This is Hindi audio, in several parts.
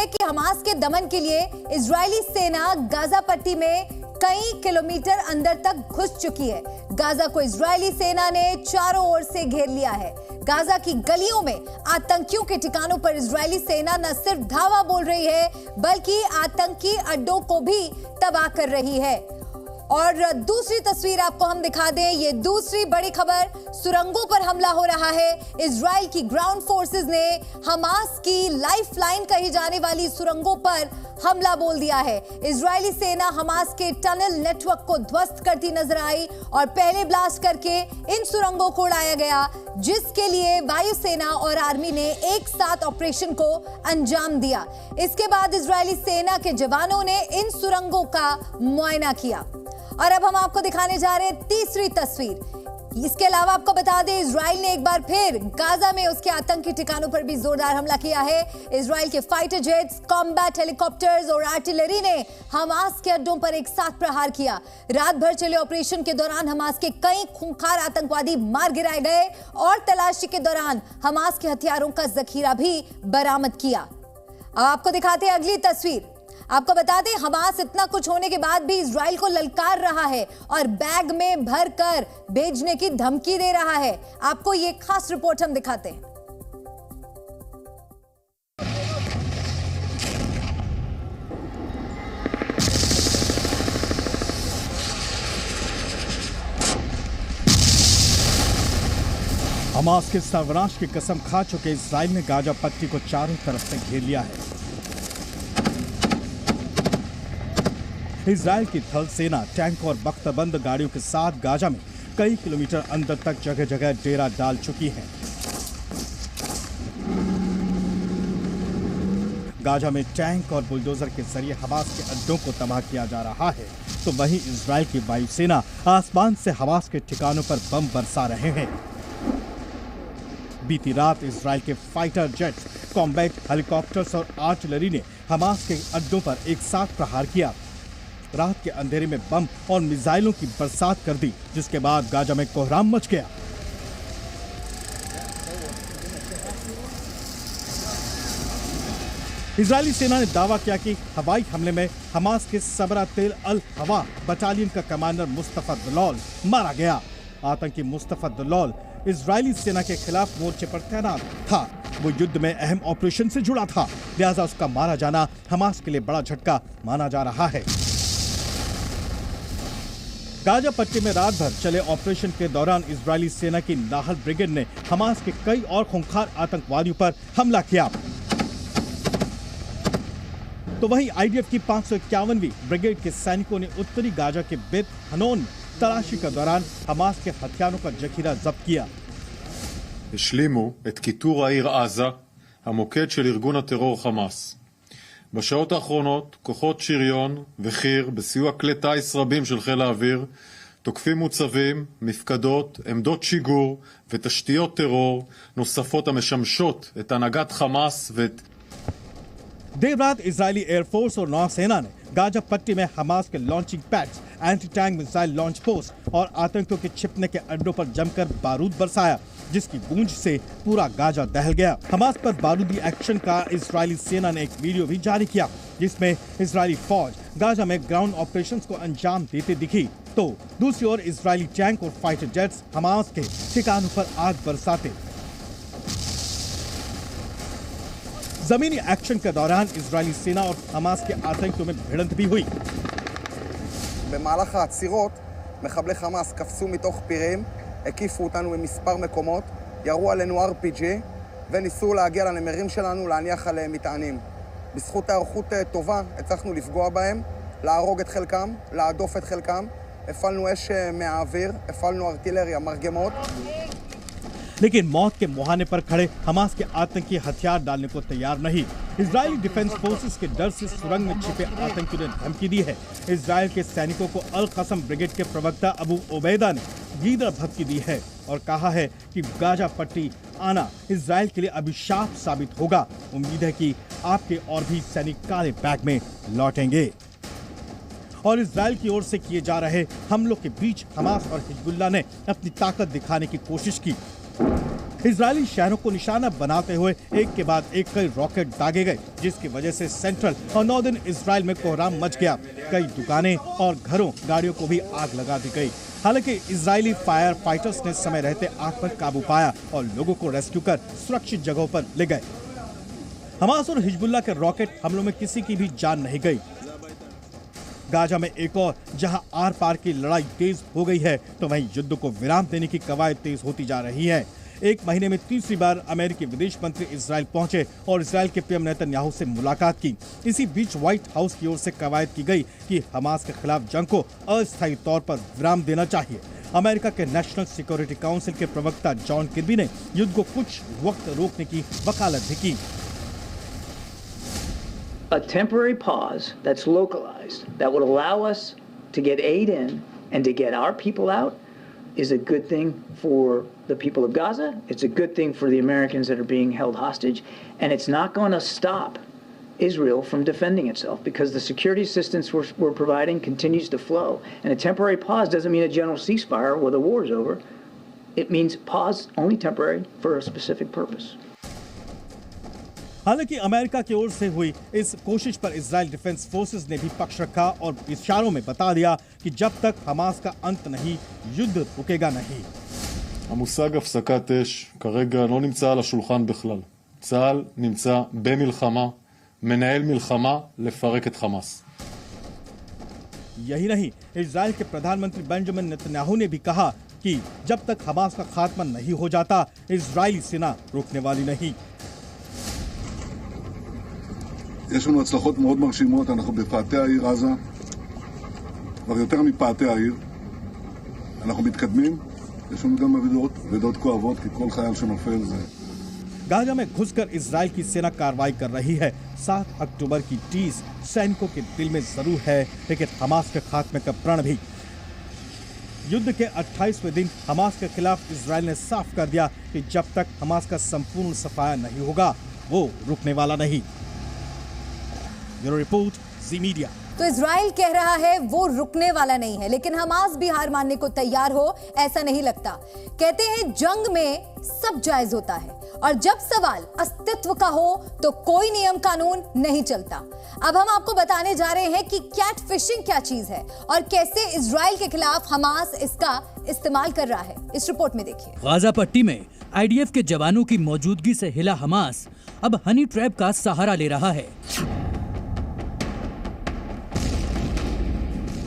कि हमास के दमन के लिए इजरायली सेना गाजा पट्टी में कई किलोमीटर अंदर तक घुस चुकी है। गाजा को इजरायली सेना ने चारों ओर से घेर लिया है। गाजा की गलियों में आतंकियों के ठिकानों पर इजरायली सेना न सिर्फ धावा बोल रही है, बल्कि आतंकी अड्डों को भी तबाह कर रही है। और दूसरी तस्वीर आपको हम दिखा दें, ये दूसरी बड़ी खबर, सुरंगों पर हमला हो रहा है। इजराइल की ग्राउंड फोर्सेस ने हमास की लाइफलाइन कही जाने वाली सुरंगों पर हमला बोल दिया है। इजरायली सेना हमास के टनल नेटवर्क को ध्वस्त करती नजर आई और पहले ब्लास्ट करके इन सुरंगों को उड़ाया गया, जिसके लिए वायुसेना और आर्मी ने एक साथ ऑपरेशन को अंजाम दिया। इसके बाद इजरायली सेना के जवानों ने इन सुरंगों का मुआयना किया। और अब हम आपको दिखाने जा रहे हैं तीसरी तस्वीर। इसके अलावा आपको बता दें, इजराइल ने एक बार फिर गाजा में उसके आतंकी ठिकानों पर भी जोरदार हमला किया है। इजराइल के फाइटर जेट्स, कॉम्बैट हेलीकॉप्टर्स और आर्टिलरी ने हमास के अड्डों पर एक साथ प्रहार किया। रात भर चले ऑपरेशन के दौरान हमास के कई खूंखार आतंकवादी मार गिराए गए और तलाशी के दौरान हमास के हथियारों का जखीरा भी बरामद किया। अब आपको दिखाते हैं अगली तस्वीर। आपको बता दें, हमास इतना कुछ होने के बाद भी इजराइल को ललकार रहा है और बैग में भरकर भेजने की धमकी दे रहा है। आपको ये खास रिपोर्ट हम दिखाते हैं। हमास के सर्वनाश की कसम खा चुके इजराइल ने गाजा पट्टी को चारों तरफ से घेर लिया है। इजराइल की थल सेना टैंक और बख्तरबंद गाड़ियों के साथ गाजा में कई किलोमीटर अंदर तक जगह जगह डेरा डाल चुकी है। गाजा में टैंक और बुलडोजर के जरिए हमास के अड्डों को तबाह किया जा रहा है, तो वहीं इजराइल की वायुसेना आसमान से हमास के ठिकानों पर बम बरसा रहे हैं। बीती रात इजराइल के फाइटर जेट्स, कॉम्बैट हेलीकॉप्टर्स और आर्टिलरी ने हमास के अड्डों पर एक साथ प्रहार किया। रात के अंधेरे में बम और मिसाइलों की बरसात कर दी, जिसके बाद गाजा में कोहराम मच गया। इजरायली सेना ने दावा किया कि हवाई हमले में हमास के सबरा तेल अल हवा बटालियन का कमांडर मुस्तफा दलौल मारा गया। आतंकी मुस्तफा दलौल इजरायली सेना के खिलाफ मोर्चे पर तैनात था। वो युद्ध में अहम ऑपरेशन से जुड़ा था, लिहाजा उसका मारा जाना हमास के लिए बड़ा झटका माना जा रहा है। गाजा पट्टी में रात भर चले ऑपरेशन के दौरान इजरायली सेना की नाहल ब्रिगेड ने हमास के कई और खूंखार आतंकवादियों पर हमला किया। तो वहीं आईडीएफ की 551वीं ब्रिगेड के सैनिकों ने उत्तरी गाजा के बेत हनोन में तलाशी के दौरान हमास के हथियारों का जखीरा जब्त किया। השלימו את כיתור העיר עזה, המוקד של ארגון הטרור חמאס. בשעות האחרונות, כוחות שריון וחי"ר, בסיוע כלי טיס רבים של חיל האוויר, תוקפים מוצבים, מפקדות, עמדות שיגור ותשתיות טרור נוספות המשמשות את הנהגת חמאס ואת... देर रात इजरायली एयरफोर्स और नौसेना ने गाजा पट्टी में हमास के launching pads, anti tank missile launch post और आतंकियों के छिपने के अड्डों पर जमकर बारूद बरसाया, जिसकी गूंज से पूरा गाजा दहल गया। हमास पर बारूदी एक्शन का इजरायली सेना ने एक वीडियो भी जारी किया, जिसमें इजरायली फौज गाजा में ग्राउंड ऑपरेशंस को अंजाम देते दिखी, तो दूसरी ओर इजरायली टैंक और फाइटर जेट्स हमास के ठिकानों पर आग बरसाते। जमीनी एक्शन के दौरान इजरायली सेना और हमास के आतंकियों में भिड़ंत भी हुई। במהלך העצירות, מחבלי חמאס קפצו מתוך פירים, הקיפו אותנו במספר מקומות, ירו עלינו RPG וניסו להגיע לנמרים שלנו, להניח עליהם מטענים. בזכות הערכות טובה, הצלחנו לפגוע בהם, להרוג את חלקם, להדוף את חלקם, הפעלנו אש מהאוויר, הפעלנו ארטילריה, מרגמות. लेकिन मौत के मुहाने पर खड़े हमास के आतंकी हथियार डालने को तैयार नहीं। इजरायली डिफेंस फोर्सेस के डर से सुरंग में छिपे आतंकियों ने धमकी दी है। इजरायल के सैनिकों को अल कसम ब्रिगेड के प्रवक्ता अबू ओबैदा ने गीदड़ धमकी दी है और कहा है कि गाजा पट्टी आना इजरायल के लिए अभिशाप साबित होगा। उम्मीद है कि आपके और भी सैनिक काले बैग में लौटेंगे। और इजरायल की ओर से किए जा रहे हमलों के बीच हमास और हिजबुल्लाह ने अपनी ताकत दिखाने की कोशिश की। इजरायली शहरों को निशाना बनाते हुए एक के बाद एक कई रॉकेट दागे गए, जिसकी वजह से सेंट्रल और नॉर्दर्न इजराइल में कोहराम मच गया। कई दुकानें और घरों, गाड़ियों को भी आग लगा दी गई। हालांकि इजरायली फायर फाइटर्स ने समय रहते आग पर काबू पाया और लोगों को रेस्क्यू कर सुरक्षित जगहों पर ले गए। हमास और हिजबुल्लाह के रॉकेट हमलों में किसी की भी जान नहीं गई। गाजा में एक और जहां आर पार की लड़ाई तेज हो गई है, तो वहीं युद्ध को विराम देने की कवायद तेज होती जा रही है। एक महीने में तीसरी बार अमेरिकी विदेश मंत्री इजराइल पहुंचे और इजराइल के पीएम नेतन्याहू से मुलाकात की। इसी बीच व्हाइट हाउस की ओर से कवायद की गई कि हमास के खिलाफ जंग को अस्थायी तौर पर विराम देना चाहिए। अमेरिका के नेशनल सिक्योरिटी काउंसिल के प्रवक्ता जॉन किर्बी ने युद्ध को कुछ वक्त रोकने की वकालत भी की। A temporary pause that's localized that would allow us to get aid in and to get our people out is a good thing for the people of Gaza. It's a good thing for the Americans that are being held hostage, and it's not going to stop Israel from defending itself because the security assistance we're providing continues to flow. And a temporary pause doesn't mean a general ceasefire where the war is over. It means pause only temporary for a specific purpose. हालांकि अमेरिका की ओर से हुई इस कोशिश पर इजराइल डिफेंस फोर्सेस ने भी पक्ष रखा और इशारों में बता दिया कि जब तक हमास का अंत नहीं, युद्ध रुकेगा नहीं। המושג הפסקת אש כרגע לא נמצא על השולחן בכלל. צה"ל נמצא במלחמה, מנהל מלחמה לפרק את חמאס. यही नहीं, इजराइल के प्रधानमंत्री बेंजामिन नेतन्याहू ने भी कहा कि जब तक हमास का खात्मा नहीं हो जाता, इजरायली सेना रुकने वाली नहीं। יש לנו הצלחות מאוד מרשימות, אנחנו בפאתי העיר עזה, כבר יותר מפאתי העיר, אנחנו מתקדמים, יש לנו גם אבדות כואבות, כי כל חייל שנופל זה... गाजा में घुसकर इजराइल की सेना कार्रवाई कर रही है। 7 अक्टूबर की टीस सैनिकों के दिल में जरूर है, लेकिन हमास के खात्मे का प्रण भी। युद्ध के 28वें दिन हमास के खिलाफ इजराइल ने साफ कर दिया कि जब तक हमास का संपूर्ण सफाया नहीं होगा, वो रुकने वाला नहीं। ब्यूरो रिपोर्ट, जी मीडिया। तो इजराइल कह रहा है वो रुकने वाला नहीं है, लेकिन हमास भी हार मानने को तैयार हो ऐसा नहीं लगता। कहते हैं जंग में सब जायज होता है और जब सवाल अस्तित्व का हो तो कोई नियम कानून नहीं चलता। अब हम आपको बताने जा रहे हैं कि कैट फिशिंग क्या चीज है और कैसे इजराइल के खिलाफ हमास इसका इस्तेमाल कर रहा है। इस रिपोर्ट में देखिए। गाजा पट्टी में आईडीएफ के जवानों की मौजूदगी से हिला हमास अब हनी ट्रैप का सहारा ले रहा है।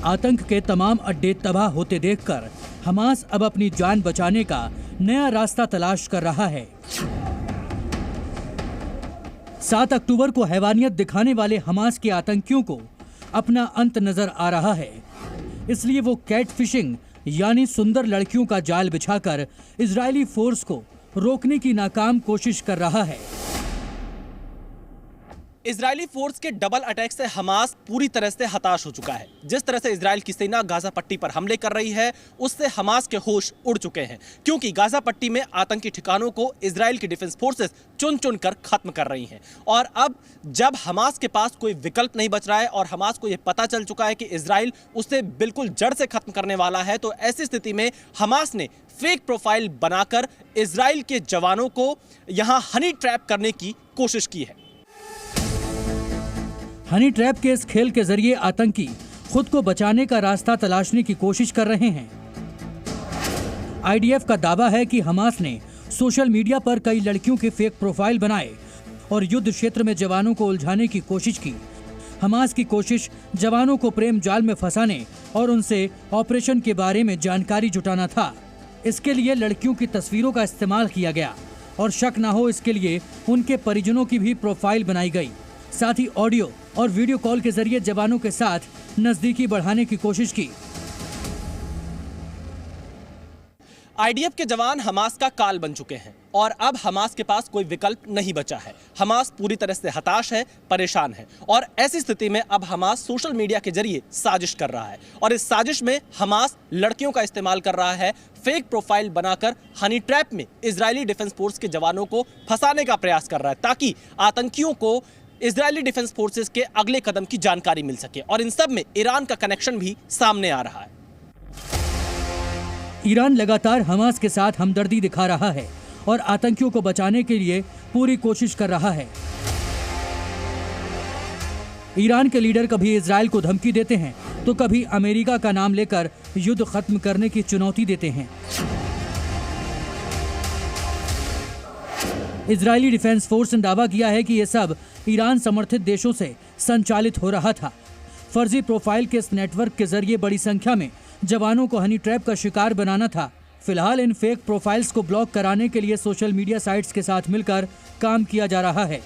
आतंक के तमाम अड्डे तबाह होते देखकर हमास अब अपनी जान बचाने का नया रास्ता तलाश कर रहा है। 7 अक्टूबर को हैवानियत दिखाने वाले हमास के आतंकियों को अपना अंत नजर आ रहा है, इसलिए वो कैट फिशिंग यानी सुंदर लड़कियों का जाल बिछाकर इजरायली फोर्स को रोकने की नाकाम कोशिश कर रहा है। इजरायली फोर्स के डबल अटैक से हमास पूरी तरह से हताश हो चुका है। जिस तरह से इजराइल की सेना गाजा पट्टी पर हमले कर रही है, उससे हमास के होश उड़ चुके हैं, क्योंकि गाजा पट्टी में आतंकी ठिकानों को इजराइल की डिफेंस फोर्सेस चुन चुन कर खत्म कर रही हैं। और अब जब हमास के पास कोई विकल्प नहीं बच रहा है और हमास को यह पता चल चुका है कि इजराइल उसे बिल्कुल जड़ से खत्म करने वाला है, तो ऐसी स्थिति में हमास ने फेक प्रोफाइल बनाकर इजराइल के जवानों को यहां हनी ट्रैप करने की कोशिश की है। हनी ट्रैप के इस खेल के जरिए आतंकी खुद को बचाने का रास्ता तलाशने की कोशिश कर रहे हैं। आईडीएफ का दावा है कि हमास ने सोशल मीडिया पर कई लड़कियों के फेक प्रोफाइल बनाए और युद्ध क्षेत्र में जवानों को उलझाने की कोशिश की। हमास की कोशिश जवानों को प्रेम जाल में फंसाने और उनसे ऑपरेशन के बारे में जानकारी जुटाना था। इसके लिए लड़कियों की तस्वीरों का इस्तेमाल किया गया और शक न हो इसके लिए उनके परिजनों की भी प्रोफाइल बनाई गई। साथ ही ऑडियो और वीडियो कॉल के जरिए जवानों के साथ नजदीकी बढ़ाने की कोशिश की। आईडीएफ के जवान हमास का काल बन चुके हैं और अब हमास के पास कोई विकल्प नहीं बचा है। हमास पूरी तरह से हताश है, परेशान है और ऐसी स्थिति में अब हमास सोशल मीडिया के जरिए साजिश कर रहा है और इस साजिश में हमास लड़कियों का इस्तेमाल कर रहा है। फेक प्रोफाइल बनाकर हनी ट्रैप में इजरायली डिफेंस फोर्स के जवानों को फंसाने का प्रयास कर रहा है, ताकि आतंकियों को इजरायली डिफेंस फोर्सेस के अगले कदम की जानकारी मिल सके। और इन सब में ईरान का कनेक्शन भी सामने आ रहा है। ईरान लगातार हमास के साथ हमदर्दी दिखा रहा है और आतंकियों को बचाने के लिए पूरी कोशिश कर रहा है। ईरान के लीडर कभी इजराइल को धमकी देते हैं तो कभी अमेरिका का नाम लेकर युद्ध खत्म करने की चुनौती देते हैं। इजरायली डिफेंस फोर्स ने दावा किया है कि यह सब ईरान समर्थित देशों से संचालित हो रहा था। फर्जी प्रोफाइल के इस नेटवर्क के जरिए बड़ी संख्या में जवानों को हनी ट्रैप का शिकार बनाना था। फिलहाल इन फेक प्रोफाइल्स को ब्लॉक कराने के लिए सोशल मीडिया साइट्स के साथ मिलकर काम किया जा रहा है।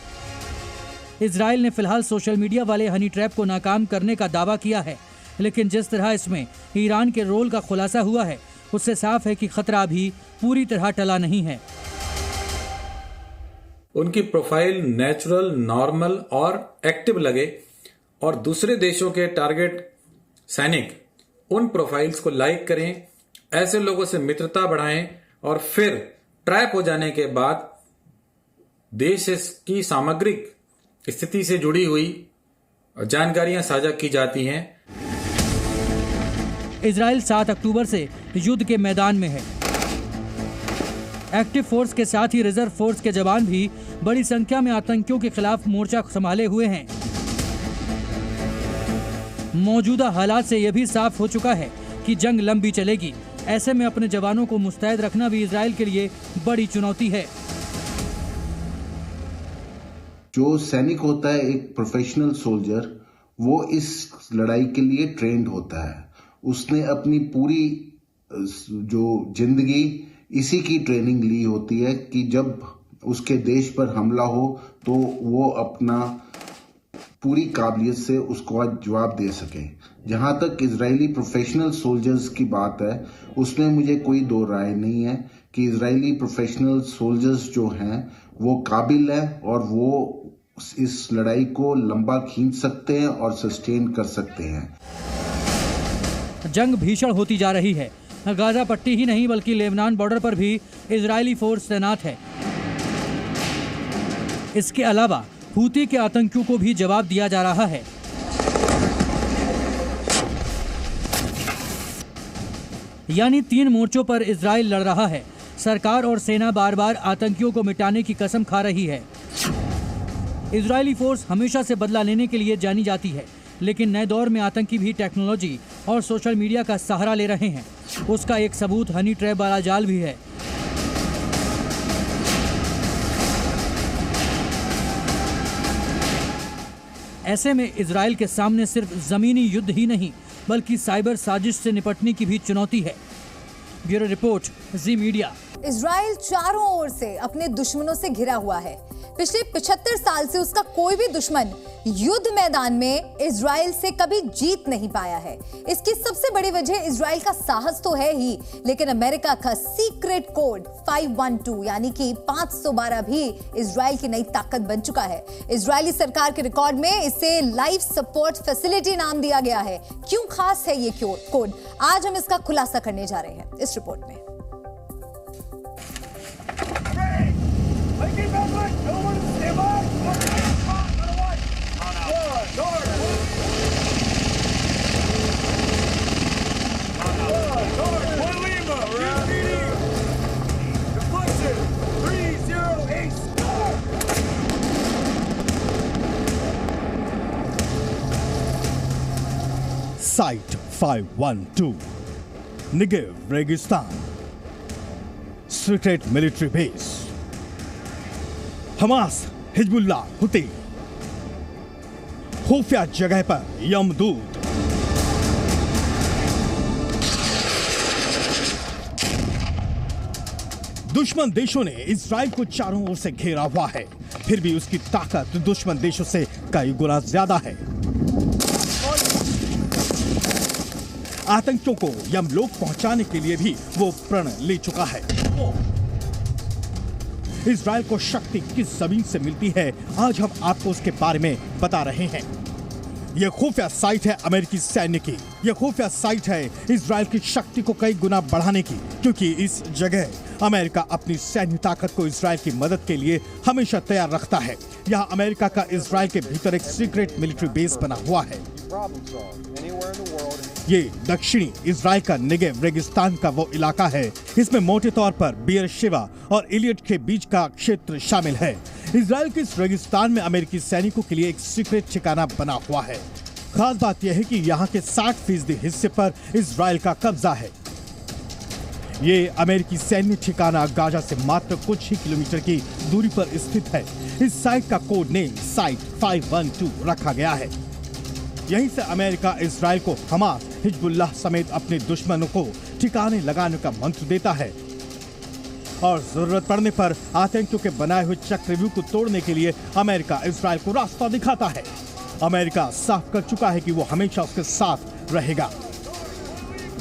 इजराइल ने फिलहाल सोशल मीडिया वाले हनी ट्रैप को नाकाम करने का दावा किया है, लेकिन जिस तरह इसमें ईरान के रोल का खुलासा हुआ है उससे साफ है कि खतरा अभी पूरी तरह टला नहीं है। उनकी प्रोफाइल नेचुरल, नॉर्मल और एक्टिव लगे और दूसरे देशों के टारगेट सैनिक उन प्रोफाइल्स को लाइक करें, ऐसे लोगों से मित्रता बढ़ाएं और फिर ट्रैप हो जाने के बाद देश की सामग्रिक स्थिति से जुड़ी हुई जानकारियां साझा की जाती हैं। इजराइल 7 अक्टूबर से युद्ध के मैदान में है। एक्टिव फोर्स के साथ ही रिजर्व फोर्स के जवान भी बड़ी संख्या में आतंकियों के खिलाफ मोर्चा संभाले हुए हैं। मौजूदा हालात से यह भी साफ हो चुका है कि जंग लंबी चलेगी। ऐसे में अपने जवानों को मुस्तैद रखना भी इजराइल के लिए बड़ी चुनौती है। जो सैनिक होता है, एक प्रोफेशनल सोल्जर, वो इस लड़ाई के लिए ट्रेंड होता है। उसने अपनी पूरी जो जिंदगी इसी की ट्रेनिंग ली होती है कि जब उसके देश पर हमला हो तो वो अपना पूरी काबिलियत से उसको जवाब दे सके। जहां तक इजरायली प्रोफेशनल सोल्जर्स की बात है, उसमें मुझे कोई दो राय नहीं है कि इजरायली प्रोफेशनल सोल्जर्स जो हैं वो काबिल है और वो इस लड़ाई को लंबा खींच सकते हैं और सस्टेन कर सकते हैं। जंग भीषण होती जा रही है। गाजा पट्टी ही नहीं बल्कि लेबनान बॉर्डर पर भी इजरायली फोर्स तैनात है। इसके अलावा हूती के आतंकियों को भी जवाब दिया जा रहा है। यानी 3 मोर्चों पर इजराइल लड़ रहा है। सरकार और सेना बार बार आतंकियों को मिटाने की कसम खा रही है। इजरायली फोर्स हमेशा से बदला लेने के लिए जानी जाती है, लेकिन नए दौर में आतंकी भी टेक्नोलॉजी और सोशल मीडिया का सहारा ले रहे हैं। उसका एक सबूत हनी ट्रैप वाला जाल भी है। ऐसे में इजराइल के सामने सिर्फ जमीनी युद्ध ही नहीं बल्कि साइबर साजिश से निपटने की भी चुनौती है। ब्यूरो रिपोर्ट, जी मीडिया। इजराइल चारों ओर से अपने दुश्मनों से घिरा हुआ है। पिछले 75 साल से उसका कोई भी दुश्मन युद्ध मैदान में इजराइल से कभी जीत नहीं पाया है। इसकी सबसे बड़ी वजह इजराइल का साहस तो है ही, लेकिन अमेरिका का सीक्रेट कोड 512 यानी कि 512 भी इजराइल की नई ताकत बन चुका है। इजरायली सरकार के रिकॉर्ड में इसे लाइफ सपोर्ट फैसिलिटी नाम दिया गया है। क्यों खास है ये कोड? आज हम इसका खुलासा करने जा रहे हैं इस रिपोर्ट में। साइट 512 निगेव रेगिस्तान, secret military base, Hamas, Hezbollah, Houthi, खुफिया जगह पर यमदूत। दुश्मन देशों ने इजराइल को चारों ओर से घेरा हुआ है, फिर भी उसकी ताकत दुश्मन देशों से कई गुना ज्यादा है। आतंकियों को यमलोक पहुंचाने के लिए भी वो प्रण ले चुका है। इजराइल को शक्ति किस जमीन से मिलती है, आज हम आपको उसके बारे में बता रहे हैं। यह खुफिया साइट है अमेरिकी सैन्य की। यह खुफिया साइट है इजराइल की शक्ति को कई गुना बढ़ाने की, क्योंकि इस जगह अमेरिका अपनी सैन्य ताकत को इजराइल की मदद के लिए हमेशा तैयार रखता है। यहाँ अमेरिका का इजराइल के भीतर एक सीक्रेट मिलिट्री बेस बना हुआ है। ये दक्षिणी इजराइल का नेगेव रेगिस्तान का वो इलाका है। इसमें मोटे तौर पर बियर शेवा और इलियट के बीच का क्षेत्र शामिल है। इजराइल के इस रेगिस्तान में अमेरिकी सैनिकों के लिए एक सीक्रेट ठिकाना बना हुआ है। खास बात यह है कि यहाँ के 60% हिस्से पर इजराइल का कब्जा है। ये अमेरिकी सैन्य ठिकाना गाजा से मात्र कुछ ही किलोमीटर की दूरी पर स्थित है। इस साइट का कोड नेम साइट 512 रखा गया है। यहीं से अमेरिका इजराइल को हमास, हिजबुल्लाह समेत अपने दुश्मनों को ठिकाने लगाने का मंत्र देता है और जरूरत पड़ने पर आतंकियों के बनाए हुए चक्रव्यूह को तोड़ने के लिए अमेरिका इजराइल को रास्ता दिखाता है। अमेरिका साफ कर चुका है कि वो हमेशा उसके साथ रहेगा।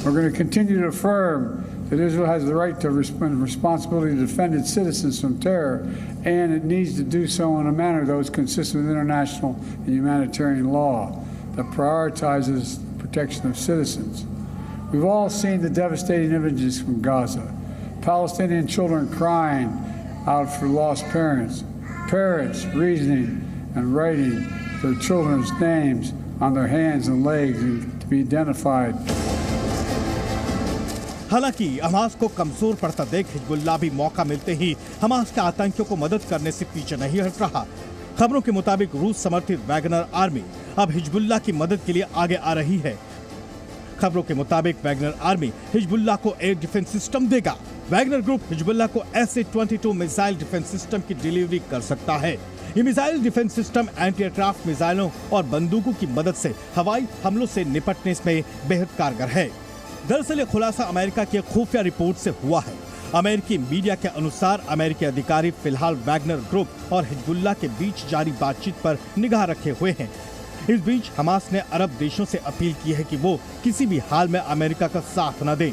We're going to continue to affirm that Israel has the right to responsibility to defend its citizens from terror, and it needs to do so in a manner that is consistent with international and humanitarian law that prioritizes the protection of citizens. We've all seen the devastating images from Gaza. Palestinian children crying out for lost parents, parents reasoning and writing their children's names on their hands and legs to be identified. हालांकि हमास को कमजोर पड़ता देख हिजबुल्लाह भी मौका मिलते ही हमास के आतंकियों को मदद करने से पीछे नहीं हट रहा। खबरों के मुताबिक रूस समर्थित वैगनर आर्मी अब हिजबुल्लाह की मदद के लिए आगे आ रही है। खबरों के मुताबिक वैगनर आर्मी हिजबुल्लाह को एयर डिफेंस सिस्टम देगा। वैगनर ग्रुप हिजबुल्लाह को SA-22 मिसाइल डिफेंस सिस्टम की डिलीवरी कर सकता है। ये missile defence system anti aircraft मिसाइलों और बंदूकों की मदद से हवाई हमलों से निपटने में बेहद कारगर है। दरअसल ये खुलासा अमेरिका की खुफिया रिपोर्ट से हुआ है। अमेरिकी मीडिया के अनुसार अमेरिकी अधिकारी फिलहाल वैगनर ग्रुप और हिजबुल्लाह के बीच जारी बातचीत पर निगाह रखे हुए हैं। इस बीच हमास ने अरब देशों से अपील की है कि वो किसी भी हाल में अमेरिका का साथ न दें।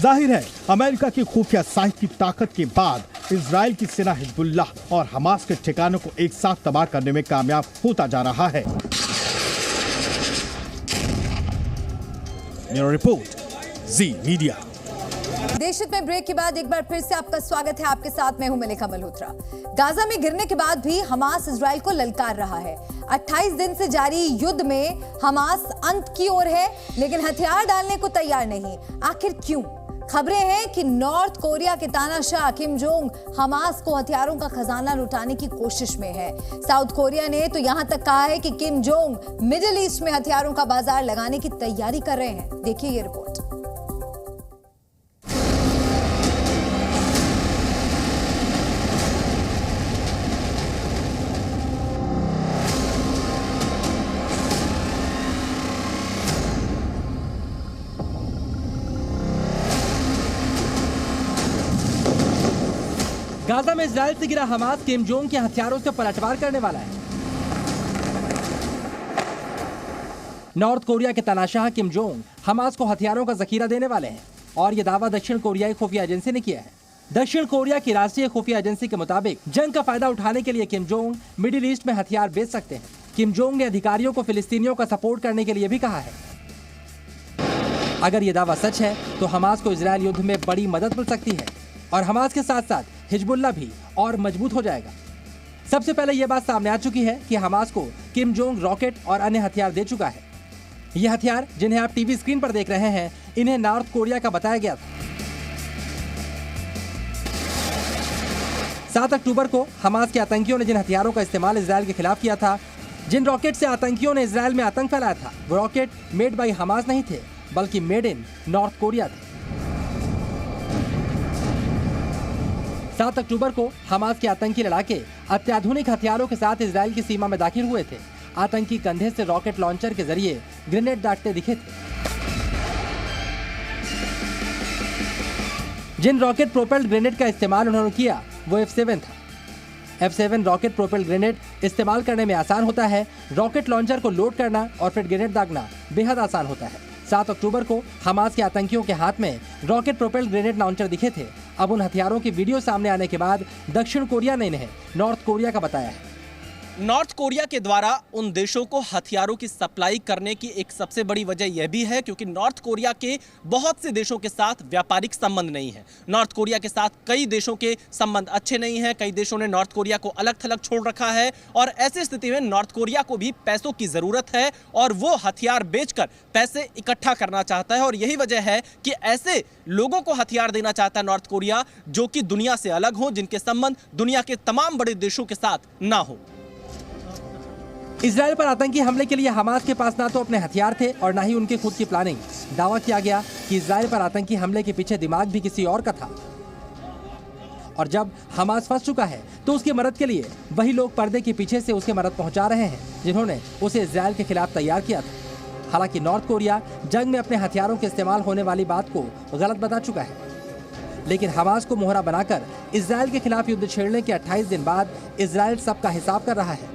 जाहिर है अमेरिका की खुफिया साइट की ताकत के बाद इजराइल की सेना हिजबुल्लाह और हमास के ठिकानों को एक साथ तबाह करने में कामयाब होता जा रहा है। ब्यूरो रिपोर्ट, जी मीडिया। देशहित में ब्रेक के बाद एक बार फिर से आपका स्वागत है। आपके साथ मैं हूं मलिका मल्होत्रा। गाजा में गिरने के बाद भी हमास इजराइल को ललकार रहा है। 28 दिन से जारी युद्ध में हमास अंत की ओर है, लेकिन हथियार डालने को तैयार नहीं। आखिर क्यों? खबरें हैं कि नॉर्थ कोरिया के तानाशाह किम जोंग हमास को हथियारों का खजाना लुटाने की कोशिश में है। साउथ कोरिया ने तो यहां तक कहा है कि किम जोंग मिडिल ईस्ट में हथियारों का बाजार लगाने की तैयारी कर रहे हैं। देखिए ये रिपोर्ट। गाजा में इजराइल से गिरा हमास किम जोंग के हथियारों से पलटवार करने वाला है। नॉर्थ कोरिया के तानाशाह किम जोंग हमास को हथियारों का जखीरा देने वाले हैं और यह दावा दक्षिण कोरियाई खुफिया एजेंसी ने किया है। दक्षिण कोरिया की राष्ट्रीय खुफिया एजेंसी के मुताबिक जंग का फायदा उठाने के लिए किम जोंग मिडिल ईस्ट में हथियार बेच सकते हैं। किम जोंग ने अधिकारियों को फिलिस्तीनियों का सपोर्ट करने के लिए भी कहा है। अगर ये दावा सच है तो हमास को इजराइल युद्ध में बड़ी मदद मिल सकती है और हमास के साथ साथ हिजबुल्लाह भी और मजबूत हो जाएगा। सबसे पहले यह बात सामने आ चुकी है कि हमास को किम जोंग रॉकेट और अन्य हथियार दे चुका है। ये हथियार जिन्हें आप टीवी स्क्रीन पर देख रहे हैं, इन्हें नॉर्थ कोरिया का बताया गया था। 7 अक्टूबर को हमास के आतंकियों ने जिन हथियारों का इस्तेमाल इजराइल के खिलाफ किया था, जिन रॉकेट से आतंकियों ने इजराइल में आतंक फैलाया था, वो रॉकेट मेड बाय हमास नहीं थे, बल्कि मेड इन नॉर्थ कोरिया थे। 7 अक्टूबर को हमास के आतंकी लड़ाके अत्याधुनिक हथियारों के साथ इजराइल की सीमा में दाखिल हुए थे। आतंकी कंधे से रॉकेट लॉन्चर के जरिए ग्रेनेड दागते दिखे थे। जिन रॉकेट प्रोपेल्ड ग्रेनेड का इस्तेमाल उन्होंने किया वो F7 था। F7 रॉकेट प्रोपेल्ड ग्रेनेड इस्तेमाल करने में आसान होता है। रॉकेट लॉन्चर को लोड करना और फिर ग्रेनेड दागना बेहद आसान होता है। 7 अक्टूबर को हमास के आतंकियों के हाथ में रॉकेट प्रोपेल्ड ग्रेनेड लॉन्चर दिखे थे। अब उन हथियारों की वीडियो सामने आने के बाद दक्षिण कोरिया ने इन्हें नॉर्थ कोरिया का बताया है। नॉर्थ कोरिया के द्वारा उन देशों को हथियारों की सप्लाई करने की एक सबसे बड़ी वजह यह भी है क्योंकि नॉर्थ कोरिया के बहुत से देशों के साथ व्यापारिक संबंध नहीं है। नॉर्थ कोरिया के साथ कई देशों के संबंध अच्छे नहीं हैं। कई देशों ने नॉर्थ कोरिया को अलग थलग छोड़ रखा है और ऐसी स्थिति में नॉर्थ कोरिया को भी पैसों की जरूरत है और वो हथियार बेचकर पैसे इकट्ठा करना चाहता है। और यही वजह है कि ऐसे लोगों को हथियार देना चाहता है नॉर्थ कोरिया जो कि दुनिया से अलग हो, जिनके संबंध दुनिया के तमाम बड़े देशों के साथ ना हो। इजराइल पर आतंकी हमले के लिए हमास के पास ना तो अपने हथियार थे और ना ही उनकी खुद की प्लानिंग। दावा किया गया कि इजराइल पर आतंकी हमले के पीछे दिमाग भी किसी और का था और जब हमास फंस चुका है तो उसकी मदद के लिए वही लोग पर्दे के पीछे से उसके मदद पहुंचा रहे हैं जिन्होंने उसे इजराइल के खिलाफ तैयार किया था। हालांकि नॉर्थ कोरिया जंग में अपने हथियारों के इस्तेमाल होने वाली बात को गलत बता चुका है, लेकिन हमास को मोहरा बनाकर इजराइल के खिलाफ युद्ध छेड़ने के 28 दिन बाद इजराइल सबका हिसाब कर रहा है।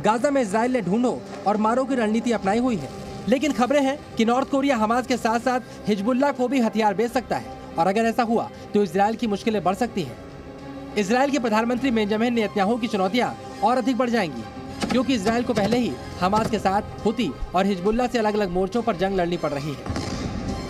गाजा में इजराइल ने ढूंढो और मारो की रणनीति अपनाई हुई है, लेकिन खबरें हैं कि नॉर्थ कोरिया हमास के साथ साथ हिजबुल्लाह को भी हथियार बेच सकता है और अगर ऐसा हुआ तो इजराइल की मुश्किलें बढ़ सकती हैं। इजराइल के प्रधानमंत्री बेंजामिन नेतन्याहू की चुनौतियां और अधिक बढ़ जाएंगी क्योंकि इजराइल को पहले ही हमास के साथ हुती और हिजबुल्लाह से अलग अलग मोर्चों पर जंग लड़नी पड़ रही है।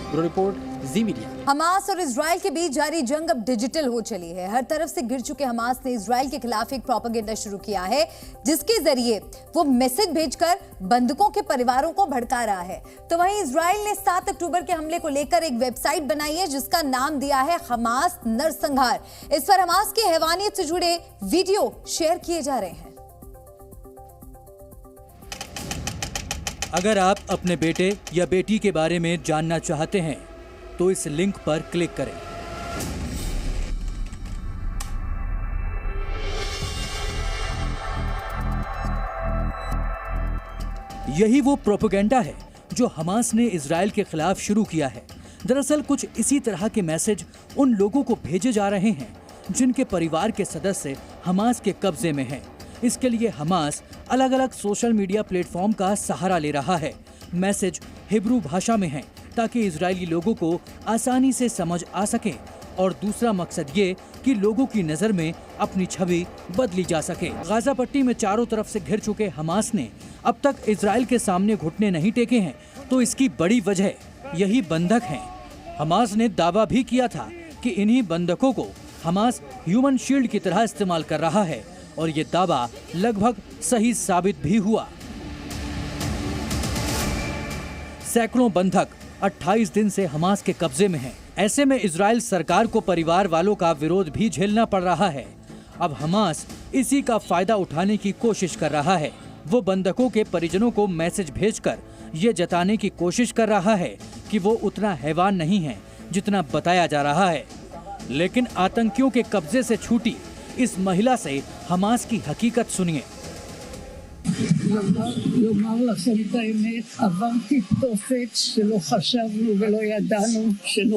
ब्यूरो रिपोर्ट, जी मीडिया। हमास और इजराइल के बीच जारी जंग अब डिजिटल हो चली है। हर तरफ से गिर चुके हमास ने इजराइल के खिलाफ एक प्रोपेगेंडा शुरू किया है जिसके जरिए वो मैसेज भेजकर बंधकों के परिवारों को भड़का रहा है। तो वहीं इजराइल ने 7 अक्टूबर के हमले को लेकर एक वेबसाइट बनाई है जिसका नाम दिया है हमास नरसंहार। इस पर हमास की हैवानियत से जुड़े वीडियो शेयर किए जा रहे हैं। अगर आप अपने बेटे या बेटी के बारे में जानना चाहते हैं तो इस लिंक पर क्लिक करें। यही वो प्रोपेगेंडा है जो हमास ने इजराइल के खिलाफ शुरू किया है। दरअसल कुछ इसी तरह के मैसेज उन लोगों को भेजे जा रहे हैं जिनके परिवार के सदस्य हमास के कब्जे में हैं। इसके लिए हमास अलग अलग सोशल मीडिया प्लेटफॉर्म का सहारा ले रहा है। मैसेज हिब्रू भाषा में हैं ताकि इजरायली लोगों को आसानी से समझ आ सके और दूसरा मकसद ये कि लोगों की नज़र में अपनी छवि बदली जा सके। गाजा पट्टी में चारों तरफ से घिर चुके हमास ने अब तक इजराइल के सामने घुटने नहीं टेके हैं, तो इसकी बड़ी वजह यही बंधक हैं। हमास ने दावा भी किया था कि इन्हीं बंधकों को हमास ह्यूमन शील्ड की तरह इस्तेमाल कर रहा है और ये दावा लगभग सही साबित भी हुआ। सैकड़ों बंधक 28 दिन से हमास के कब्जे में हैं। ऐसे में इजराइल सरकार को परिवार वालों का विरोध भी झेलना पड़ रहा है। अब हमास इसी का फायदा उठाने की कोशिश कर रहा है। वो बंधकों के परिजनों को मैसेज भेजकर ये जताने की कोशिश कर रहा है कि वो उतना हैवान नहीं है जितना बताया जा रहा है। लेकिन आतंकियों के कब्जे से छूटी इस महिला से हमास की हकीकत सुनिए। לומר לכם את האמת, עברתי תופת שלא חשבנו ולא ידענו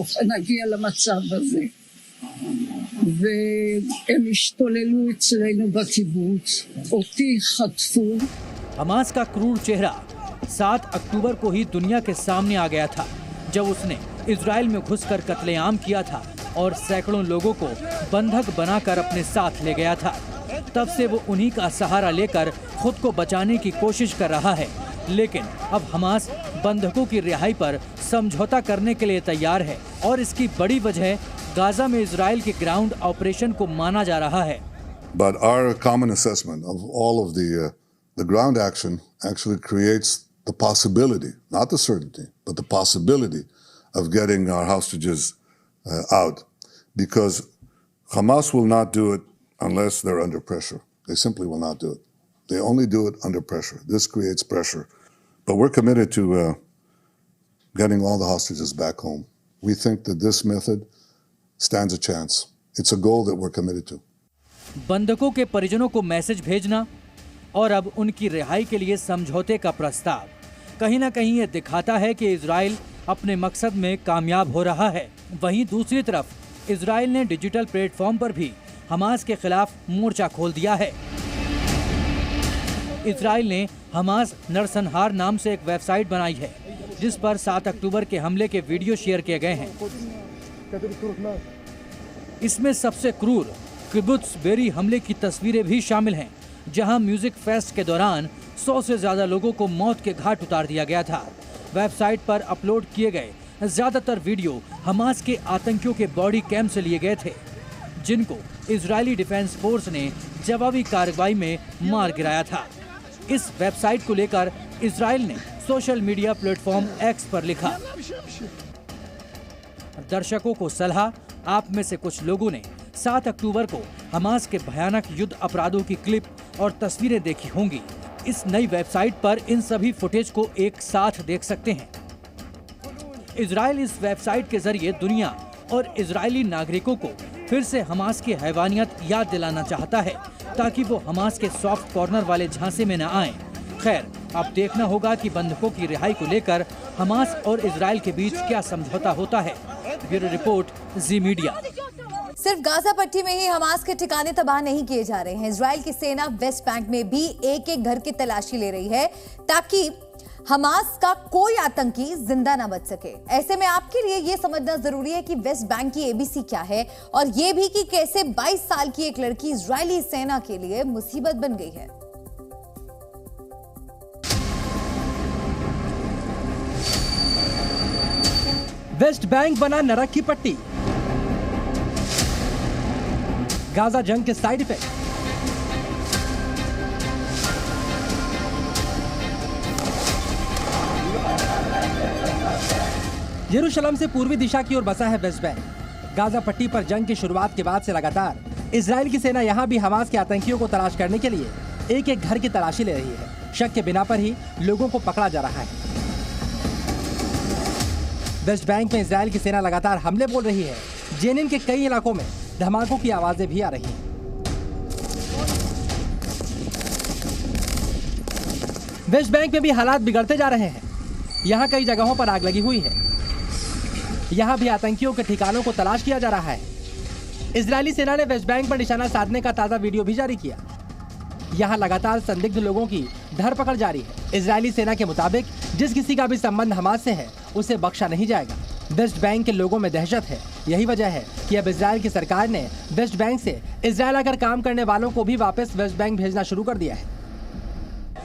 שנגיע למצב הזה. והם השתוללו אצלנו בקיבוץ, אותי חטפו. हमास का क्रूर चेहरा 7 अक्टूबर को ही दुनिया के सामने आ गया था जब उसने इजराइल में घुसकर कत्लेआम किया था और सैकड़ों लोगों को बंधक बनाकर अपने साथ ले गया था। तब से वो उन्हीं का सहारा लेकर खुद को बचाने की कोशिश कर रहा है। लेकिन अब हमास बंधकों की रिहाई पर समझौता करने के लिए तैयार है और इसकी बड़ी वजह गाजा में इजराइल के ग्राउंड ऑपरेशन को माना जा रहा है। But our common assessment of all of the ground action actually creates the possibility, not the certainty, but the possibility of getting our hostages out, because Hamas will not do it unless they're under pressure. They simply will not do it. They only do it under pressure. This creates pressure. But we're committed to getting all the hostages back home. We think that this method stands a chance. It's a goal that we're committed to. बंधकों के परिजनों को मैसेज भेजना और अब उनकी रिहाई के लिए समझौते का प्रस्ताव कहीं ना कहीं ये दिखाता है कि इजराइल अपने मकसद में कामयाब हो रहा है। वहीं दूसरी तरफ इजराइल ने डिजिटल प्लेटफॉर्म पर भी हमास के खिलाफ मोर्चा खोल दिया है। इजराइल ने हमास नरसंहार नाम से एक वेबसाइट बनाई है जिस पर 7 अक्टूबर के हमले के वीडियो शेयर किए गए हैं। इसमें सबसे क्रूर किबुत्ज बेरी हमले की तस्वीरें भी शामिल हैं, जहां म्यूजिक फेस्ट के दौरान 100 से ज्यादा लोगों को मौत के घाट उतार दिया गया था। वेबसाइट पर अपलोड किए गए ज्यादातर वीडियो हमास के आतंकियों के बॉडी कैम से लिए गए थे, जिनको इजरायली डिफेंस फोर्स ने जवाबी कार्रवाई में मार गिराया था। इस वेबसाइट को लेकर इजराइल ने सोशल मीडिया प्लेटफॉर्म एक्स पर लिखा, दर्शकों को सलाह, आप में से कुछ लोगों ने 7 अक्टूबर को हमास के भयानक युद्ध अपराधों की क्लिप और तस्वीरें देखी होंगी। इस नई वेबसाइट पर इन सभी फुटेज को एक साथ देख सकते हैं। इजराइल इस वेबसाइट के जरिए दुनिया और इजरायली नागरिकों को फिर से हमास की हैवानियत याद दिलाना चाहता है, ताकि वो हमास के सॉफ्ट कॉर्नर वाले झांसे में न आए। खैर, अब देखना होगा कि बंधकों की रिहाई को लेकर हमास और इजराइल के बीच क्या समझौता होता है। ब्यूरो रिपोर्ट, जी मीडिया। सिर्फ गाजा पट्टी में ही हमास के ठिकाने तबाह नहीं किए जा रहे हैं। इजराइल की सेना वेस्ट बैंक में भी एक एक घर की तलाशी ले रही है, ताकि हमास का कोई आतंकी जिंदा ना बच सके। ऐसे में आपके लिए यह समझना जरूरी है कि वेस्ट बैंक की एबीसी क्या है, और यह भी कि कैसे 22 साल की एक लड़की इजरायली सेना के लिए मुसीबत बन गई है। वेस्ट बैंक बना नरक की पट्टी, गाजा जंग के साइड इफेक्ट। यरूशलेम से पूर्वी दिशा की ओर बसा है वेस्ट बैंक। गाजा पट्टी पर जंग की शुरुआत के बाद से लगातार इजराइल की सेना यहां भी हमास के आतंकियों को तलाश करने के लिए एक एक घर की तलाशी ले रही है। शक के बिना पर ही लोगों को पकड़ा जा रहा है। वेस्ट बैंक में इजराइल की सेना लगातार हमले बोल रही है। जेनिन के कई इलाकों में धमाकों की आवाजें भी आ रही हैं। वेस्ट बैंक में भी हालात बिगड़ते जा रहे हैं। यहाँ कई जगहों पर आग लगी हुई है। यहाँ भी आतंकियों के ठिकानों को तलाश किया जा रहा है। इजरायली सेना ने वेस्ट बैंक पर निशाना साधने का ताजा वीडियो भी जारी किया। यहाँ लगातार संदिग्ध लोगों की धरपकड़ जारी है। इजरायली सेना के मुताबिक जिस किसी का भी संबंध हमास से है उसे बख्शा नहीं जाएगा। वेस्ट बैंक के लोगों में दहशत है। यही वजह है कि अब इजराइल की सरकार ने वेस्ट बैंक से इजराइल आकर काम करने वालों को भी वापस वेस्ट बैंक भेजना शुरू कर दिया है।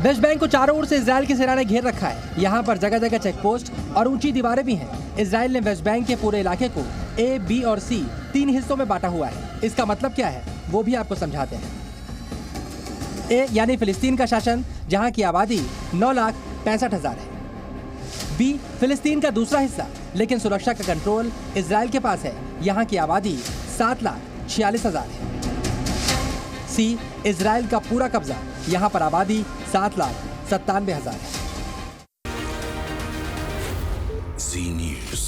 वेस्ट बैंक को चारों ओर से इजराइल की सेना ने घेर रखा है। यहाँ पर जगह जगह चेक पोस्ट और ऊंची दीवारें भी हैं। इजराइल ने वेस्ट बैंक के पूरे इलाके को ए, बी और सी 3 हिस्सों में बांटा हुआ है। इसका मतलब क्या है वो भी आपको समझाते हैं। ए यानी फिलिस्तीन का शासन, जहाँ की आबादी 9,65,000 है। बी फिलिस्तीन का दूसरा हिस्सा, लेकिन सुरक्षा का कंट्रोल इजराइल के पास है। यहाँ की आबादी 7,46,000 है। सी इजराइल का पूरा कब्जा, यहाँ पर आबादी 7,97,000 है। जी न्यूज़।